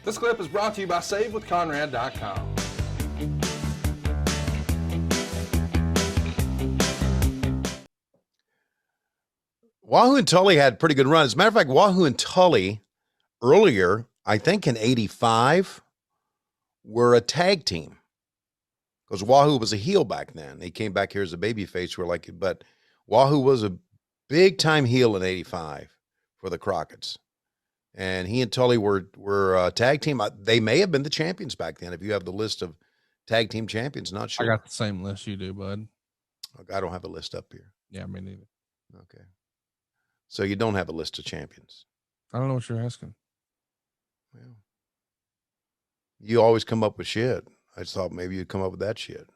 This clip is brought to you by SaveWithConrad.com. Wahoo and Tully had pretty good runs. As a matter of fact, Wahoo and Tully earlier, I think in 85, were a tag team. Because Wahoo was a heel back then. He came back here as a babyface. But Wahoo was a big time heel in 85 for the Crockett's. And he and Tully were a tag team. They may have been the champions back then. If you have the list of tag team champions, not sure. I got the same list you do, bud. I don't have a list up here. Yeah, me neither. Okay. So you don't have a list of champions. I don't know what you're asking. Well, you always come up with shit. I just thought maybe you'd come up with that shit.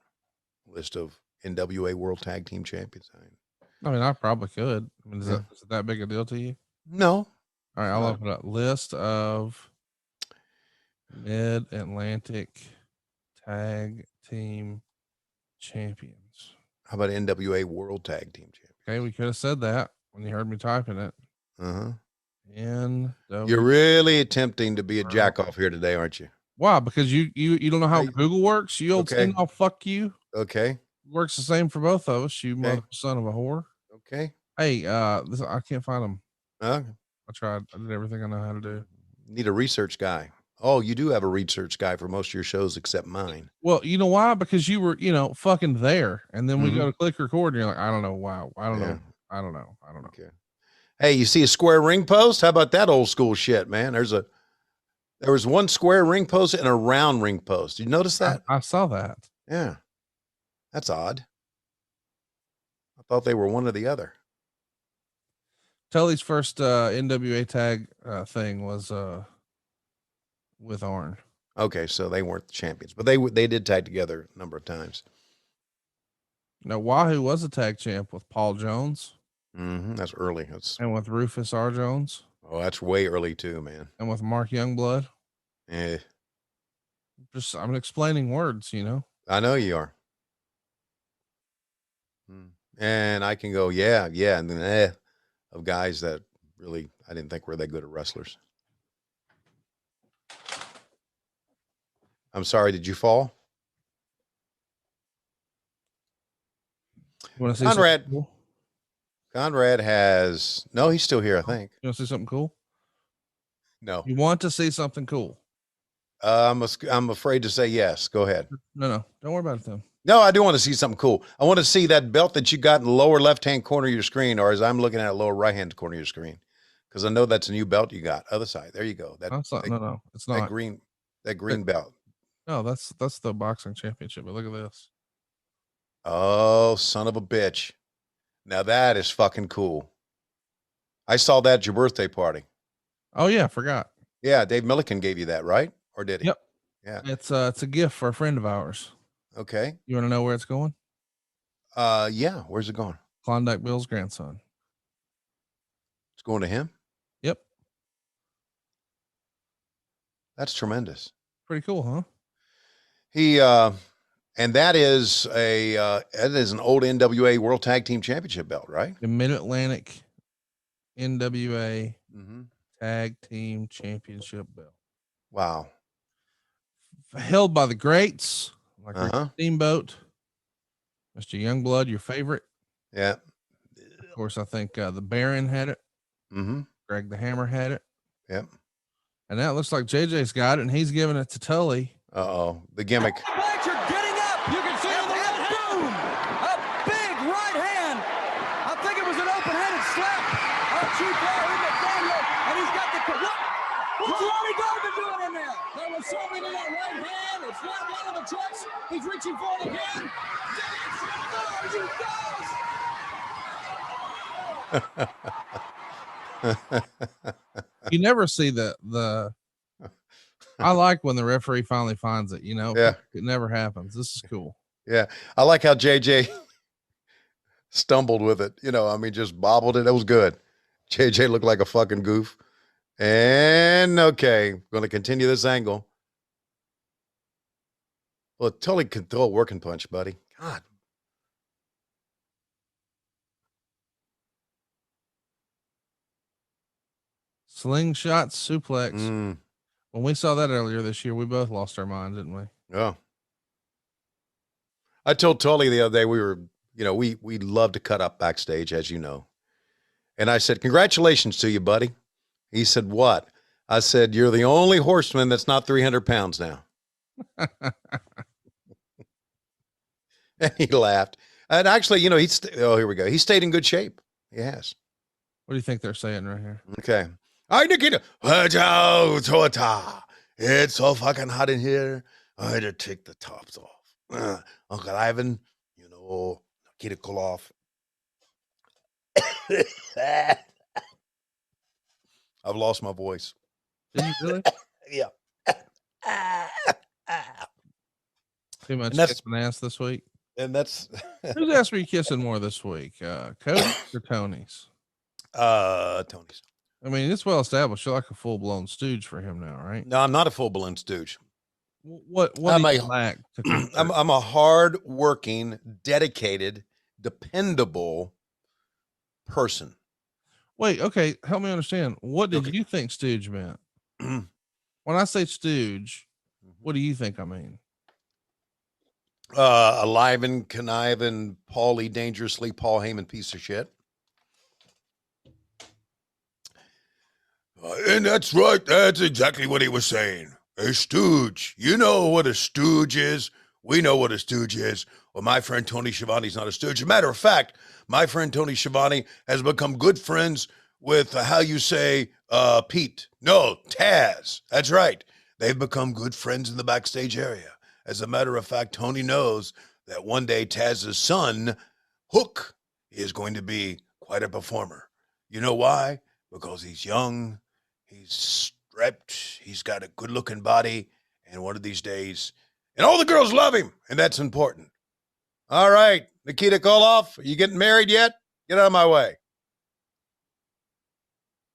List of NWA World Tag Team Champions. I mean, I probably could. I mean, is it that big a deal to you? No. All right, I'll open up. List of Mid-Atlantic Tag Team Champions. How about NWA World Tag Team Champions? Okay, we could have said that when you heard me typing it. You're really attempting to be a jack off here today, aren't you? Why? Because you don't know how Google works. You old okay. I'll fuck you. Okay. Works the same for both of us. You mother son of a whore. Okay. Hey, listen, I can't find them. Okay. I tried. I did everything I know how to do. Need a research guy. Oh, you do have a research guy for most of your shows except mine. Well, you know why? Because you were, fucking there, and then we go to click record, and you're like, I don't know why. I don't know. I don't know. Okay. Hey, you see a square ring post? How about that old school shit, man? There was one square ring post and a round ring post. Did you notice that? I saw that. Yeah. That's odd. I thought they were one or the other. Tully's first NWA tag thing was with Arn. Okay, so they weren't the champions, but they did tag together a number of times. Now, Wahoo was a tag champ with Paul Jones. That's early. And with Rufus R. Jones. Oh, that's way early too, man. And with Mark Youngblood. I'm explaining words, I know you are. And I can go, yeah, and then of guys that really I didn't think were that good at wrestlers. I'm sorry, did you fall? You want to see Conrad? Cool? Conrad has he's still here, I think. You want to see something cool? No. You want to see something cool? I'm afraid to say yes. Go ahead. No. Don't worry about it then. No, I do want to see something cool. I want to see that belt that you got in the lower left-hand corner of your screen, or as I'm looking at the lower right-hand corner of your screen, because I know that's a new belt you got. Other side. There you go. That's not, no, it's not. That green belt. No, that's the boxing championship. But look at this. Oh, son of a bitch. Now that is fucking cool. I saw that at your birthday party. Oh yeah, I forgot. Yeah, Dave Milliken gave you that, right? Or did he? Yep. Yeah. It's a gift for a friend of ours. Okay. You want to know where it's going? Yeah. Where's it going? Klondike Bill's grandson. It's going to him? Yep. That's tremendous. Pretty cool, huh? He and that is an old NWA World Tag Team Championship belt, right? The Mid-Atlantic NWA Tag Team Championship belt. Wow. Held by the greats like Steamboat, Mr. Youngblood, your favorite. Yeah. Of course, I think the Baron had it. Greg the Hammer had it. Yep. And now it looks like JJ's got it, and he's giving it to Tully. The gimmick. Blanchard getting up. You can see the red boom. A big right hand. I think it was an open-handed slap of Chief Wahoo McDaniel, and he's got the what's Ronnie Garvin doing in there? There was something in that right hand. It's not one of the trucks. He's reaching for it again. You never see the I like when the referee finally finds it, Yeah. It never happens. This is cool. Yeah. I like how JJ stumbled with it, just bobbled it. That was good. JJ looked like a fucking goof. And okay, going to continue this angle. Well, Tully can throw a working punch, buddy. God. Slingshot suplex. When we saw that earlier this year, we both lost our minds, didn't we? Yeah. I told Tully the other day we love to cut up backstage, as you know. And I said, congratulations to you, buddy. He said, what? I said, you're the only horseman that's not 300 pounds now. And he laughed. And actually, here we go. He stayed in good shape. He has. What do you think they're saying right here? Okay. Hi, Nikita. It's so fucking hot in here. I had to take the tops off. Uncle Ivan, Nikita Koloff. I've lost my voice. Did you really? Yeah. Too much kissing ass this week. And that's who's asked me kissing more this week? Cody or Tony's? Tony's. I mean, it's well established. You're like a full blown stooge for him now, right? No, I'm not a full blown stooge. What do you lack? I'm a hard working, dedicated, dependable person. Wait, okay. Help me understand. What did you think stooge meant? When I say stooge, what do you think I mean? Alive and conniving, Paulie, dangerously Paul Heyman piece of shit. And that's right. That's exactly what he was saying. A stooge. You know what a stooge is. We know what a stooge is. Well, my friend Tony Schiavone's not a stooge. As a matter of fact, my friend Tony Schiavone has become good friends with, Pete. No, Taz. That's right. They've become good friends in the backstage area. As a matter of fact, Tony knows that one day Taz's son, Hook, is going to be quite a performer. You know why? Because he's young, he's strapped, he's got a good-looking body, and one of these days, and all the girls love him, and that's important. All right, Nikita Koloff, are you getting married yet? Get out of my way.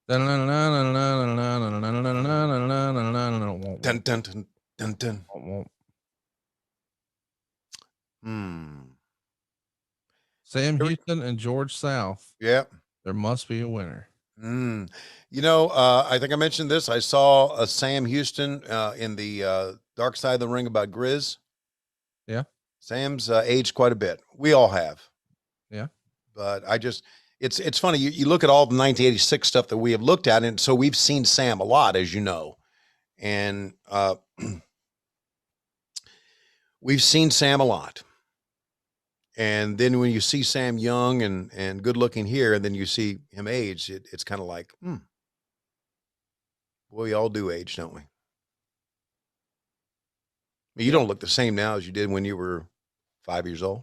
Dun, dun, dun, dun, dun. Sam Houston and George South. Yeah. There must be a winner. I think I mentioned this. I saw Sam Houston in the Dark Side of the Ring about Grizz. Yeah. Sam's aged quite a bit. We all have. Yeah. But it's funny. You look at all the 1986 stuff that we have looked at, and so we've seen Sam a lot, as you know. And we've seen Sam a lot. And then when you see Sam young and good looking here, and then you see him age, it's kind of like, boy, we all do age, don't we? I mean, you don't look the same now as you did when you were 5 years old.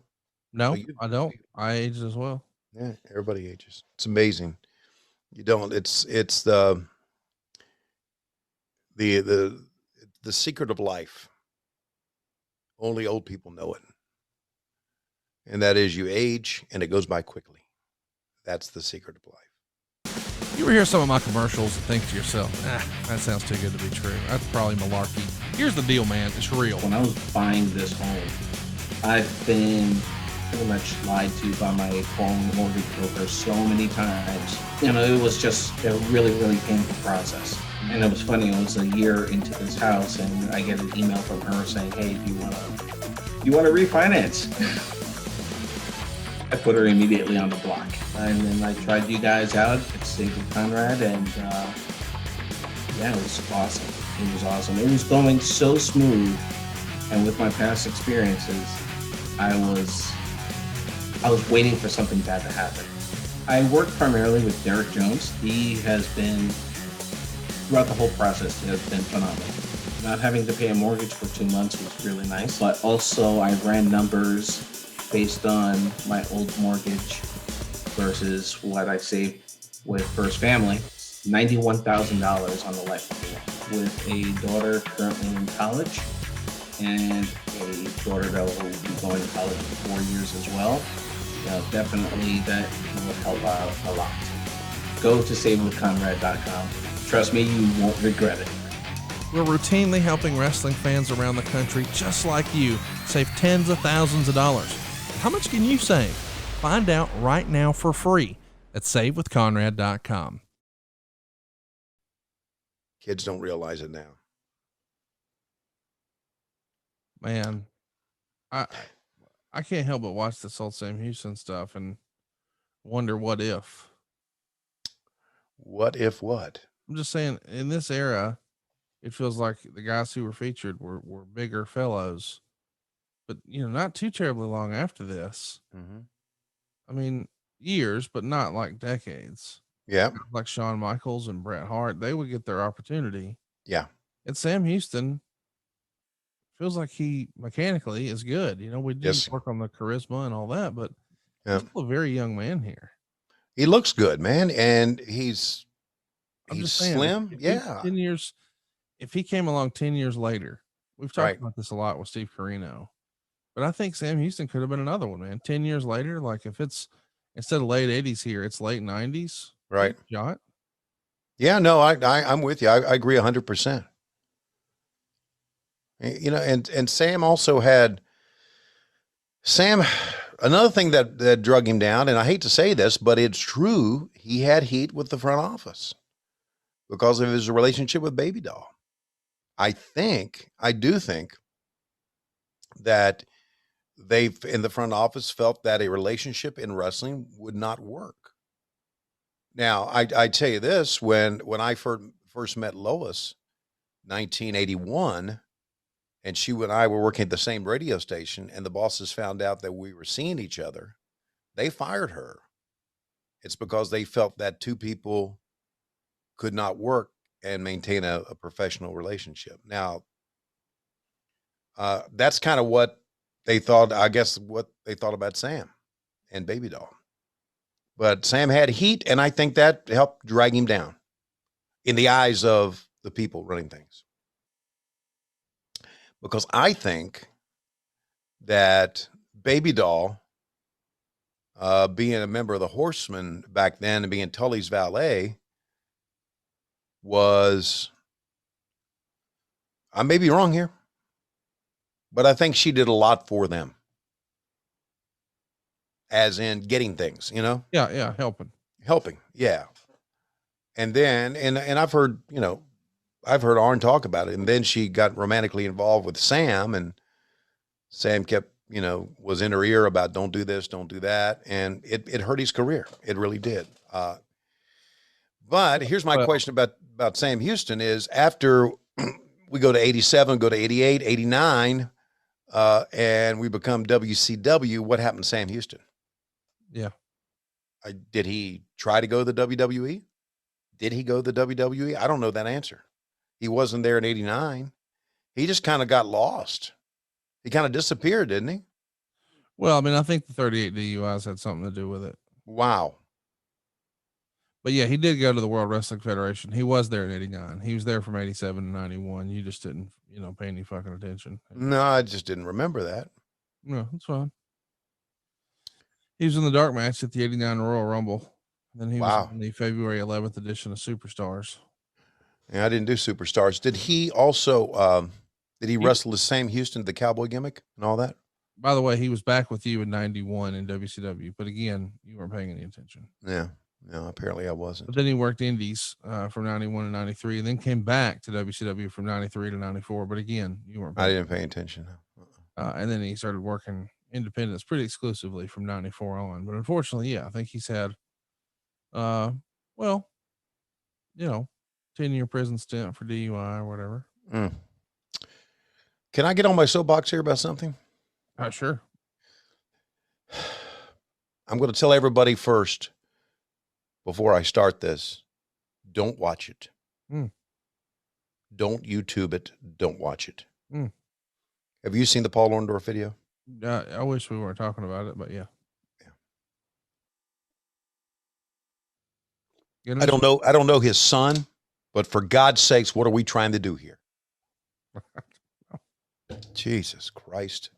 No, I don't. I age as well. Yeah, everybody ages. It's amazing. You don't. It's the secret of life. Only old people know it. And that is you age and it goes by quickly. That's the secret of life. You ever hear some of my commercials and think to yourself, that sounds too good to be true. That's probably malarkey. Here's the deal, man. It's real. When I was buying this home, I've been pretty much lied to by my home mortgage broker so many times. It was just a really, really painful process. And it was funny, it was a year into this house and I get an email from her saying, hey, do you want to refinance? I put her immediately on the block. And then I tried you guys out at Save with Conrad, and it was awesome. It was awesome. It was going so smooth, and with my past experiences, I was waiting for something bad to happen. I work primarily with Derek Jones. He has been, throughout the whole process, has been phenomenal. Not having to pay a mortgage for 2 months was really nice, but also I ran numbers based on my old mortgage versus what I saved with First Family, $91,000 on the life of me, with a daughter currently in college and a daughter that will be going to college in 4 years as well. Definitely that will help out a lot. Go to savewithconrad.com. Trust me, you won't regret it. We're routinely helping wrestling fans around the country just like you save tens of thousands of dollars. How much can you save? Find out right now for free at savewithconrad.com. Kids don't realize it now. Man, I I can't help but watch this old Sam Houston stuff and wonder what if. What if what? I'm just saying, in this era, it feels like the guys who were featured were bigger fellows, but not too terribly long after this. Mm-hmm. I mean, years, but not like decades. Yeah. Like Shawn Michaels and Bret Hart, they would get their opportunity. Yeah. And Sam Houston feels like he mechanically is good. We didn't Yes. work on the charisma and all that, but Yeah. he's still a very young man here. He looks good, man. And he's just saying, slim. if Yeah. 10 years, if he came along 10 years later, we've talked Right. about this a lot with Steve Carino, but I think Sam Houston could have been another one, man. 10 years later, like if it's instead of late 80s here, it's late 90s. Right. Shot. Yeah, no, I'm with you. I agree 100%. And Sam also had another thing that drug him down, and I hate to say this, but it's true. He had heat with the front office because of his relationship with Baby Doll. I do think that they in the front office felt that a relationship in wrestling would not work. Now, I tell you this, when I first met Lois, 1981, and she and I were working at the same radio station, and the bosses found out that we were seeing each other, they fired her. It's because they felt that two people could not work and maintain a professional relationship. Now, that's kind of what they thought, I guess, what they thought about Sam and Baby Doll. But Sam had heat, and I think that helped drag him down in the eyes of the people running things. Because I think that Baby Doll, being a member of the Horsemen back then and being Tully's valet, I may be wrong here, but I think she did a lot for them. As in getting things, Yeah, helping. Yeah. And then, and I've heard Arn talk about it. And then she got romantically involved with Sam, and Sam kept, was in her ear about don't do this, don't do that. And it hurt his career. It really did. But here's my question about Sam Houston is after we go to 87, go to 88, 89, and we become WCW, what happened to Sam Houston? Yeah. Did he try to go to the WWE? Did he go to the WWE? I don't know that answer. He wasn't there in 89. He just kind of got lost. He kind of disappeared, didn't he? Well, I mean, I think the 38 DUIs had something to do with it. Wow. But yeah, he did go to the World Wrestling Federation. He was there in 89. He was there from 87 to 91. You just didn't, pay any fucking attention. No, I just didn't remember that. No, that's fine. He was in the dark match at the 89 Royal Rumble. And then he was in the February 11th edition of Superstars. Yeah, I didn't do Superstars. Did he also, wrestle the Sam Houston, the cowboy gimmick and all that? By the way, he was back with you in 91 in WCW. But again, you weren't paying any attention. Yeah. No, apparently I wasn't. But then he worked indies from 91 to 93 and then came back to WCW from 93 to 94. But again, you weren't paying I didn't pay attention. and then he started working independence pretty exclusively from 94 on. But unfortunately, yeah, I think he's had, 10-year prison stint for DUI or whatever. Can I get on my soapbox here about something? Sure. I'm going to tell everybody first, before I start this, don't watch it. Don't YouTube it. Don't watch it. Have you seen the Paul Orndorff video? I wish we weren't talking about it, but yeah. I don't know his son, but for God's sakes, what are we trying to do here? Jesus Christ.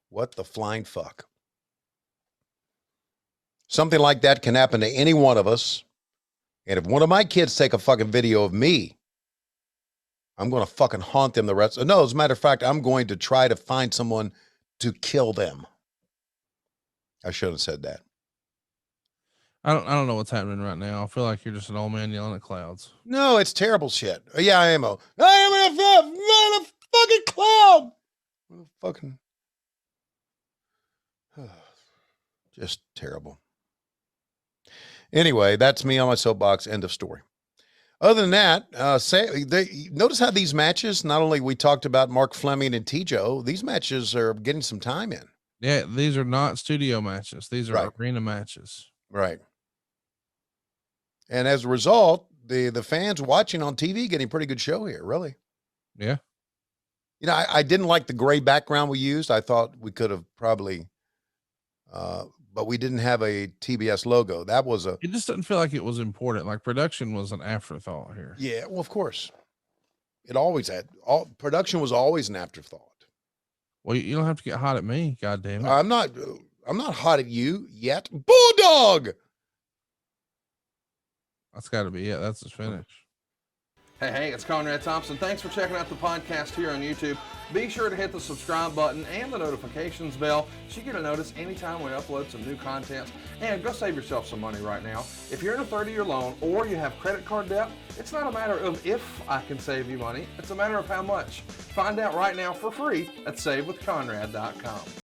What the flying fuck? Something like that can happen to any one of us. And if one of my kids take a fucking video of me, I'm going to fucking haunt them the rest. No, as a matter of fact, I'm going to try to find someone to kill them. I shouldn't have said that. I don't know what's happening right now. I feel like you're just an old man yelling at clouds. No, it's terrible shit. Yeah, I am a fucking cloud. What the looking. Just terrible. Anyway, that's me on my soapbox. End of story. Other than that, notice how these matches, not only we talked about Mark Fleming and T-Joe, these matches are getting some time in. Yeah, these are not studio matches. These are arena matches. Right. And as a result, the fans watching on TV getting a pretty good show here, really. Yeah. You know, I didn't like the gray background we used. I thought we could have probably, but we didn't have a TBS logo. That was It just doesn't feel like it was important. Like production was an afterthought here. Yeah, well, of course. It always had. Production was always an afterthought. Well, you don't have to get hot at me. God damn it. I'm not hot at you yet. Bulldog. That's got to be it. That's his finish. Hey, it's Conrad Thompson. Thanks for checking out the podcast here on YouTube. Be sure to hit the subscribe button and the notifications bell so you get a notice anytime we upload some new content. And go save yourself some money right now. If you're in a 30-year loan or you have credit card debt, it's not a matter of if I can save you money. It's a matter of how much. Find out right now for free at SaveWithConrad.com.